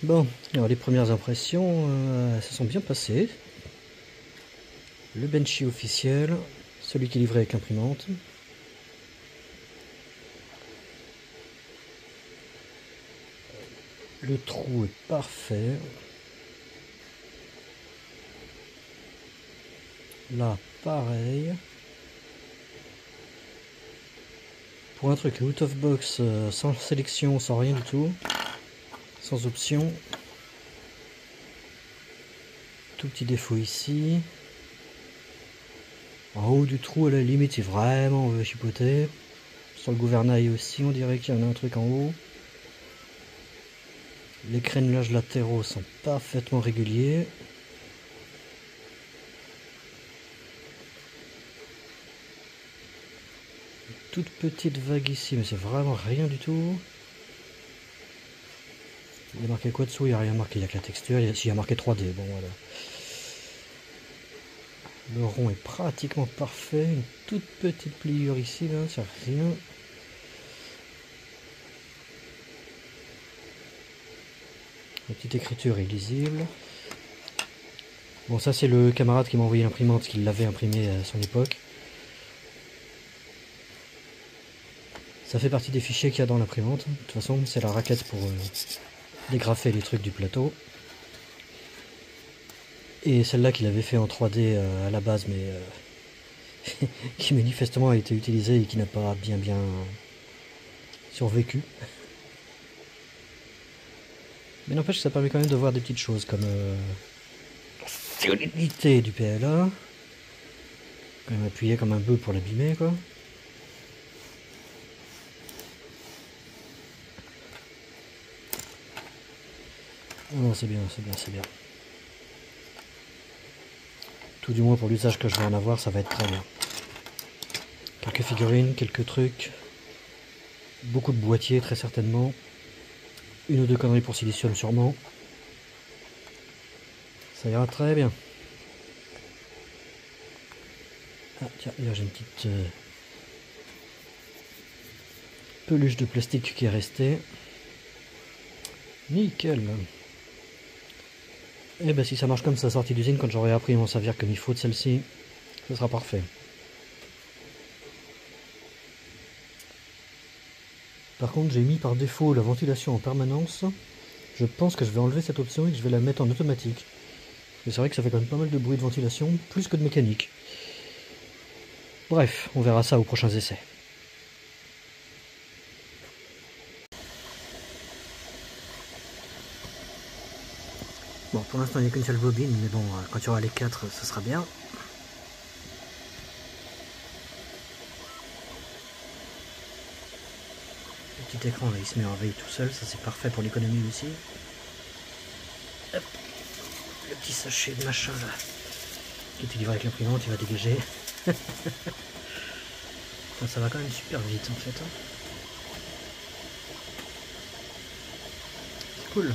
Bon, alors les premières impressions, se sont bien passées. Le Benchy officiel, celui qui est livré avec l'imprimante. Le trou est parfait. Là, pareil. Pour un truc out of box, sans sélection, sans rien du tout. Sans option. Tout petit défaut ici. En haut du trou, à la limite, si vraiment on veut chipoter. Sur le gouvernail aussi, on dirait qu'il y en a un truc en haut. Les crénelages latéraux sont parfaitement réguliers. Toute petite vague ici, mais c'est vraiment rien du tout. Il y a marqué quoi dessous? Il n'y a rien marqué, il n'y a que la texture. Il y a marqué 3D, bon voilà. Le rond est pratiquement parfait. Une toute petite pliure ici, là, c'est rien. La petite écriture est lisible. Bon, ça c'est le camarade qui m'a envoyé l'imprimante, qui l'avait imprimé à son époque. Ça fait partie des fichiers qu'il y a dans l'imprimante. De toute façon, c'est la raquette pour dégrafer les trucs du plateau. Et celle-là qu'il avait fait en 3D à la base, mais qui manifestement a été utilisée et qui n'a pas bien survécu. Mais n'empêche que ça permet quand même de voir des petites choses comme la solidité du PLA. Quand même appuyé comme un bœuf pour l'abîmer, quoi. Non, c'est bien, c'est bien, c'est bien. Tout du moins pour l'usage que je vais en avoir, ça va être très bien. Quelques figurines, quelques trucs. Beaucoup de boîtiers, très certainement. Une ou deux conneries pour silicium, sûrement. Ça ira très bien. Ah, tiens, là j'ai une petite peluche de plastique qui est restée. Nickel. Et ben si ça marche comme ça sortie d'usine, quand j'aurai appris à m'en servir comme il faut de celle-ci, ce sera parfait. Par contre, j'ai mis par défaut la ventilation en permanence. Je pense que je vais enlever cette option et que je vais la mettre en automatique. Et c'est vrai que ça fait quand même pas mal de bruit de ventilation, plus que de mécanique. Bref, on verra ça aux prochains essais. Bon, pour l'instant il n'y a qu'une seule bobine, mais bon, quand il y aura les 4, ça sera bien. Le petit écran là, il se met en veille tout seul, ça c'est parfait pour l'économie aussi. Hop. Le petit sachet de machin là, qui était livré avec l'imprimante, il va dégager. Ça va quand même super vite en fait. C'est cool.